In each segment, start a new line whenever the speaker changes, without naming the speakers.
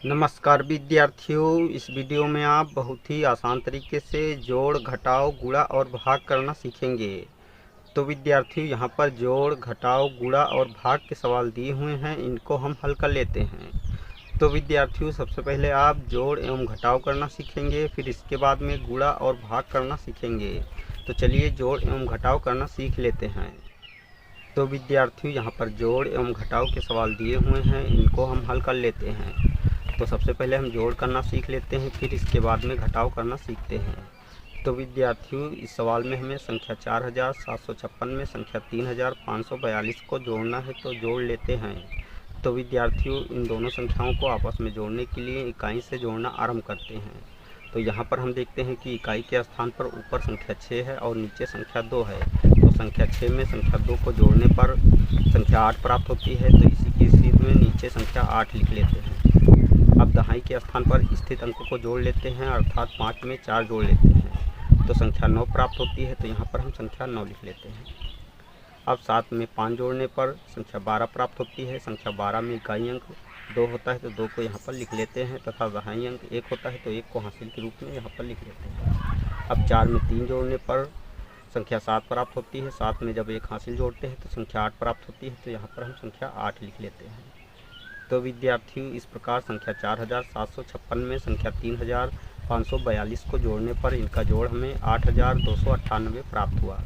नमस्कार विद्यार्थियों, इस वीडियो में आप बहुत ही आसान तरीके से जोड़, घटाव, गुणा और भाग करना सीखेंगे। तो विद्यार्थियों, यहाँ पर जोड़, घटाव, गुणा और भाग के सवाल दिए हुए हैं, इनको हम हल कर लेते हैं। तो विद्यार्थियों, सबसे पहले आप जोड़ एवं घटाव करना सीखेंगे, फिर इसके बाद में गुणा और भाग करना सीखेंगे। तो चलिए जोड़ एवं घटाव करना सीख लेते हैं। तो विद्यार्थियों, यहाँ पर जोड़ एवं घटाव के सवाल दिए हुए हैं, इनको हम हल कर लेते हैं। तो सबसे पहले हम जोड़ करना सीख लेते हैं, फिर इसके बाद में घटाव करना सीखते हैं। तो विद्यार्थियों, इस सवाल में हमें संख्या 4756 में संख्या 3542 को जोड़ना है, तो जोड़ लेते हैं। तो विद्यार्थियों, इन दोनों संख्याओं को आपस में जोड़ने के लिए इकाई से जोड़ना आरंभ करते हैं। तो यहाँ पर हम देखते हैं कि इकाई के स्थान पर ऊपर संख्या 6 है और नीचे संख्या 2 है। तो संख्या 6 में संख्या 2 को जोड़ने पर संख्या 8 प्राप्त होती है। तो इसी की स्थिति में नीचे संख्या 8 लिख लेते हैं। अब दहाई के स्थान पर स्थित अंकों को जोड़ लेते हैं, अर्थात 5 में 4 जोड़ लेते हैं तो संख्या 9 प्राप्त होती है। तो यहाँ पर हम संख्या 9 लिख लेते हैं। अब 7 में 5 जोड़ने पर संख्या 12 प्राप्त होती है। संख्या 12 में इकाई अंक 2 होता है, तो 2 को यहाँ पर लिख लेते हैं, तथा दहाई अंक 1 होता है, तो 1 को हासिल के रूप में यहाँ पर लिख लेते हैं। अब 4 में 3 जोड़ने पर संख्या 7 प्राप्त होती है। 7 में जब 1 हासिल जोड़ते हैं तो संख्या 8 प्राप्त होती है। तो यहाँ पर हम संख्या 8 लिख लेते हैं। तो विद्यार्थियों, इस प्रकार संख्या 4756 में संख्या 3542 को जोड़ने पर इनका जोड़ हमें 8298 प्राप्त हुआ।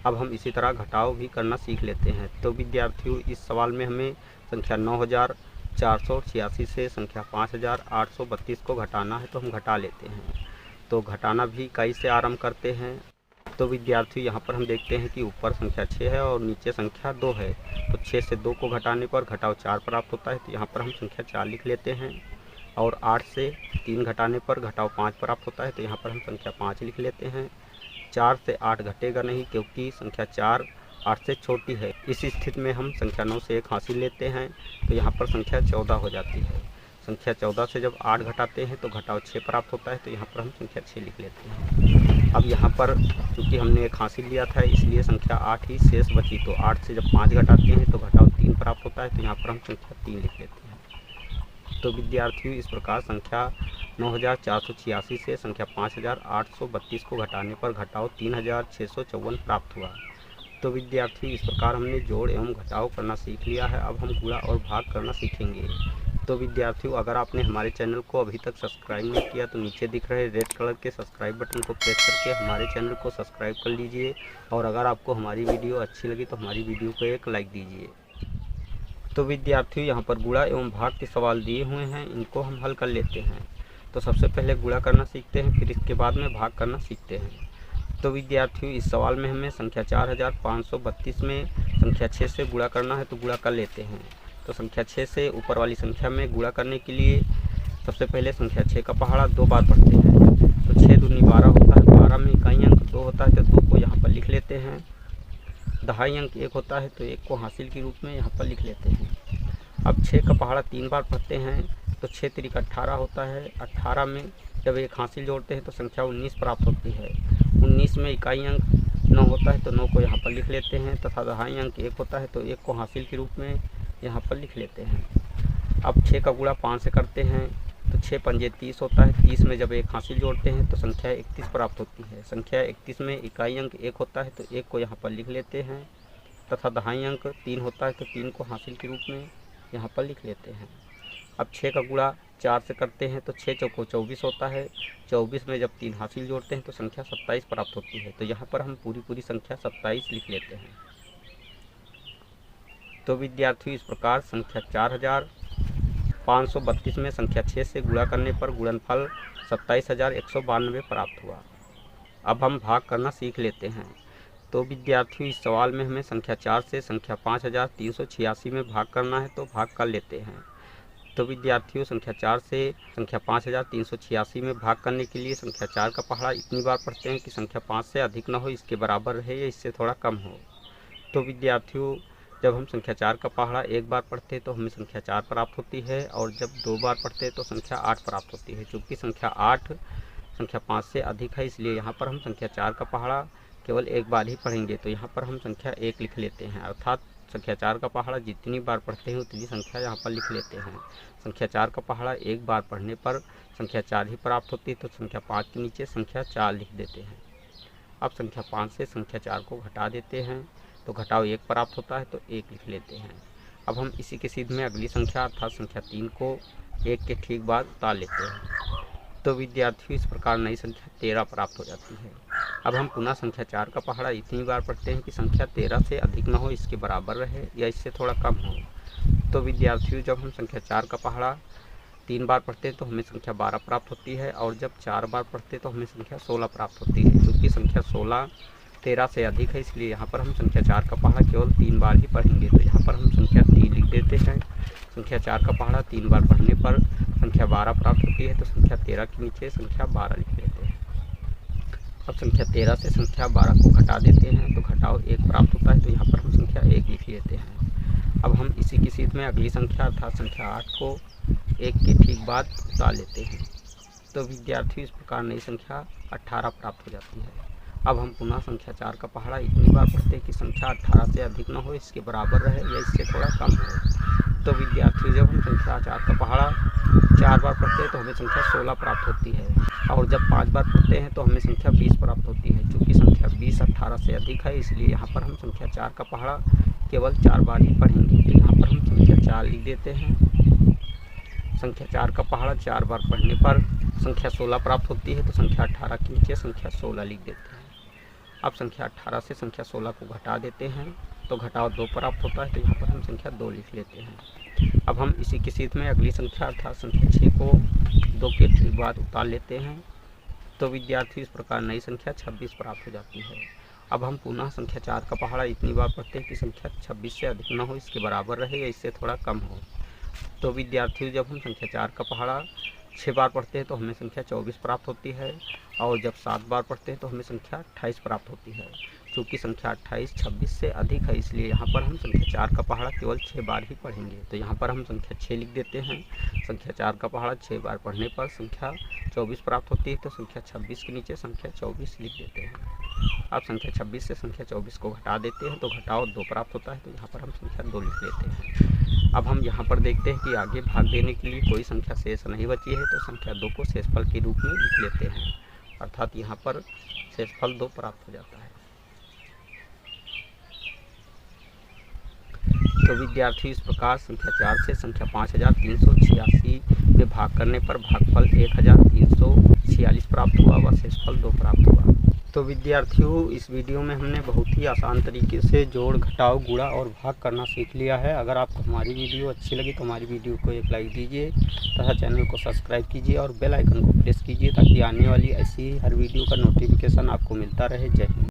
अब हम इसी तरह घटाव भी करना सीख लेते हैं। तो विद्यार्थियों, इस सवाल में हमें संख्या 9486 से संख्या 5832 को घटाना है, तो हम घटा लेते हैं। तो घटाना भी इकाई से आरंभ करते हैं। तो विद्यार्थियों, यहाँ पर हम देखते हैं कि ऊपर संख्या 6 है और नीचे संख्या 2 है। तो 6 से 2 को घटाने पर घटाव 4 प्राप्त होता है। तो यहाँ पर हम संख्या 4 लिख लेते हैं। और 8 से 3 घटाने पर घटाव 5 प्राप्त होता है। तो यहाँ पर हम संख्या 5 लिख लेते हैं। 4 से 8 घटेगा नहीं, क्योंकि संख्या 4 8 से छोटी है। इस स्थिति में हम संख्या 9 से 1 हासिल लेते हैं, तो यहाँ पर संख्या 14 हो जाती है। संख्या 14 से जब 8 घटाते हैं तो घटाव 6 प्राप्त होता है। तो यहाँ पर हम संख्या 6 लिख लेते हैं। अब यहाँ पर चूँकि हमने 1 हासिल लिया था, इसलिए संख्या 8 ही शेष बची। तो 8 से जब 5 घटाते हैं तो घटाव 3 प्राप्त होता है। तो यहाँ पर हम संख्या 3 लिख लेते हैं। तो विद्यार्थियों, इस प्रकार संख्या 9486 से संख्या 5832 को घटाने पर घटाव 3654 प्राप्त हुआ। तो विद्यार्थियों, इस प्रकार हमने जोड़ एवं घटाव करना सीख लिया है। अब हम गुणा और भाग करना सीखेंगे। तो विद्यार्थियों, अगर आपने हमारे चैनल को अभी तक सब्सक्राइब नहीं किया तो नीचे दिख रहे रेड कलर के सब्सक्राइब बटन को प्रेस करके हमारे चैनल को सब्सक्राइब कर लीजिए। और अगर आपको हमारी वीडियो अच्छी लगी तो हमारी वीडियो को एक लाइक दीजिए। तो विद्यार्थियों, यहाँ पर गुणा एवं भाग के सवाल दिए हुए हैं, इनको हम हल कर लेते हैं। तो सबसे पहले गुणा करना सीखते हैं, फिर इसके बाद में भाग करना सीखते हैं। तो विद्यार्थियों, इस सवाल में हमें संख्या 4532 में संख्या 6 से गुणा करना है, तो गुणा कर लेते हैं। तो संख्या 6 से ऊपर वाली संख्या में गुणा करने के लिए सबसे पहले संख्या 6 का पहाड़ा 2 बार पढ़ते हैं। तो 6 दूनी 12 होता है। 12 में इकाई अंक 2 होता है, तो 2 को यहाँ पर लिख लेते हैं। दहाई अंक 1 होता है, तो 1 को हासिल के रूप में यहाँ पर लिख लेते हैं। अब 6 का पहाड़ा 3 बार पढ़ते हैं। तो 6 तिरिक 18 होता है। 18 में जब 1 हासिल जोड़ते हैं तो संख्या 19 प्राप्त होती है। 19 में इकाई अंक 9 होता है, तो 9 को यहाँ पर लिख लेते हैं, तथा दहाई अंक 1 होता है, तो 1 को हासिल के रूप में यहाँ पर लिख लेते हैं। अब 6 का गुणा 5 से करते हैं। तो 6 पंजे 30 होता है। 30 में जब 1 हासिल जोड़ते हैं तो संख्या 31 प्राप्त होती है। संख्या 31 में इकाई अंक 1 होता है, तो 1 को यहाँ पर लिख लेते हैं, तथा दहाई अंक 3 होता है, तो 3 को हासिल के रूप में यहाँ पर लिख लेते हैं। अब 6 का गुणा 4 से करते हैं। तो 6 चौको 24 होता है। 24 में जब 3 हासिल जोड़ते हैं तो संख्या 27 प्राप्त होती है। तो यहाँ पर हम पूरी संख्या 27 लिख लेते हैं। तो विद्यार्थियों, इस प्रकार संख्या 4532 में संख्या 6 से गुणा करने पर गुणनफल 27192 प्राप्त हुआ। अब हम भाग करना सीख लेते हैं। तो विद्यार्थियों, इस सवाल में हमें संख्या 4 से संख्या 5386 में भाग करना है, तो भाग कर लेते हैं। तो विद्यार्थियों, संख्या 4 से संख्या 5386 में भाग करने के लिए संख्या 4 का पहाड़ा इतनी बार पढ़ते हैं कि संख्या 5 से अधिक न हो, इसके बराबर रहे या इससे थोड़ा कम हो। तो विद्यार्थियों, जब हम संख्या 4 का पहाड़ा 1 बार पढ़ते हैं तो हमें संख्या 4 प्राप्त होती है, और जब 2 बार पढ़ते हैं तो संख्या 8 प्राप्त होती है। चूँकि संख्या 8 संख्या 5 से अधिक है, इसलिए यहाँ पर हम संख्या 4 का पहाड़ा केवल 1 बार ही पढ़ेंगे। तो यहाँ पर हम संख्या 1 लिख लेते हैं, अर्थात संख्या 4 का पहाड़ा जितनी बार पढ़ते हैं उतनी संख्या यहाँ पर लिख लेते हैं। संख्या 4 का पहाड़ा एक बार पढ़ने पर संख्या 4 ही प्राप्त होती है, तो संख्या 5 के नीचे संख्या 4 लिख देते हैं। अब संख्या 5 से संख्या 4 को घटा देते हैं, तो घटाव 1 प्राप्त होता है, तो 1 लिख लेते हैं। अब हम इसी के सीध में अगली संख्या अर्थात संख्या 3 को 1 के ठीक बाद उतार लेते हैं, तो विद्यार्थियों इस प्रकार नई संख्या 13 प्राप्त हो जाती है। अब हम पुनः संख्या 4 का पहाड़ा इतनी बार पढ़ते हैं कि संख्या 13 से अधिक न हो, इसके बराबर रहे या इससे थोड़ा कम हो। तो विद्यार्थियों जब हम संख्या 4 का पहाड़ा 3 बार पढ़ते हैं तो हमें संख्या 12 प्राप्त होती है, और जब 4 बार पढ़ते हैं तो हमें संख्या 16 प्राप्त होती है। क्योंकि संख्या 16 13 से अधिक है, इसलिए यहाँ पर हम संख्या 4 का पहाड़ा केवल 3 बार ही पढ़ेंगे, तो यहाँ पर हम संख्या 3 लिख देते हैं। संख्या 4 का पहाड़ा 3 बार पढ़ने पर संख्या 12 प्राप्त होती है, तो संख्या 13 के नीचे संख्या 12 लिख लेते हैं। अब संख्या 13 से संख्या 12 को घटा देते हैं, तो घटाव 1 प्राप्त होता है, तो यहाँ पर हम संख्या 1 लिख लेते हैं। अब हम इसी की सीध में अगली संख्या अर्थात संख्या 8 को 1 के ठीक बाद उतार लेते हैं, तो विद्यार्थियों इस प्रकार नई संख्या 18 प्राप्त हो जाती है। अब हम पुनः संख्या 4 का पहाड़ा इतनी बार पढ़ते हैं कि संख्या 18 से अधिक न हो, इसके बराबर रहे या इससे थोड़ा कम हो। तो विद्यार्थियों जब हम संख्या 4 का पहाड़ा 4 बार पढ़ते हैं तो हमें संख्या 16 प्राप्त होती है, और जब 5 बार पढ़ते हैं तो हमें संख्या 20 प्राप्त होती है। चूँकि संख्या 20 18 से अधिक है, इसलिए यहाँ पर हम संख्या 4 का पहाड़ा केवल 4 बार ही पढ़ेंगे, तो यहाँ पर हम संख्या 4 लिख देते हैं। संख्या 4 का पहाड़ा 4 बार पढ़ने पर संख्या 16 प्राप्त होती है, तो संख्या 18 के नीचे संख्या 16 लिख देते हैं। अब संख्या 18 से संख्या 16 को घटा देते हैं, तो घटाव 2 प्राप्त होता है, तो यहाँ पर हम संख्या 2 लिख लेते हैं। अब हम इसी की सीध में अगली संख्या अर्थात संख्या 6 को 2 के ठीक बाद उतार लेते हैं, तो विद्यार्थी इस प्रकार नई संख्या 26 प्राप्त हो जाती है। अब हम पुनः संख्या 4 का पहाड़ा इतनी बार पढ़ते हैं कि संख्या 26 से अधिक न हो, इसके बराबर रहे या इससे थोड़ा कम हो। तो विद्यार्थियों जब हम संख्या 4 का पहाड़ा 6 बार पढ़ते हैं तो हमें संख्या 24 प्राप्त होती है, और जब 7 बार पढ़ते हैं तो हमें संख्या 28 प्राप्त होती है। चूँकि संख्या 28 26 से अधिक है, इसलिए यहाँ पर हम संख्या 4 का पहाड़ा केवल 6 बार ही पढ़ेंगे, तो यहाँ पर हम संख्या 6 लिख देते हैं। संख्या 4 का पहाड़ा 6 बार पढ़ने पर संख्या 24 प्राप्त होती है, तो संख्या 26 के नीचे संख्या 24 लिख देते हैं। अब संख्या 26 से संख्या 24 को घटा देते हैं, तो घटाव 2 प्राप्त होता है, तो यहाँ पर हम संख्या 2 लिख लेते हैं। अब हम यहाँ पर देखते हैं कि आगे भाग देने के लिए कोई संख्या शेष नहीं बची है, तो संख्या 2 को शेषफल के रूप में लिख लेते हैं, अर्थात यहाँ पर शेषफल 2 प्राप्त हो जाता है। तो विद्यार्थी इस प्रकार संख्या 4 से संख्या 5386 में भाग करने पर भागफल 1346 प्राप्त हुआ व शेषफल 2 प्राप्त हुआ। तो विद्यार्थियों इस वीडियो में हमने बहुत ही आसान तरीके से जोड़ घटाव गुणा और भाग करना सीख लिया है। अगर आपको हमारी वीडियो अच्छी लगी तो हमारी वीडियो को एक लाइक दीजिए तथा चैनल को सब्सक्राइब कीजिए और बेल आइकन को प्रेस कीजिए, ताकि आने वाली ऐसी ही हर वीडियो का नोटिफिकेशन आपको मिलता रहे। जय हिंद।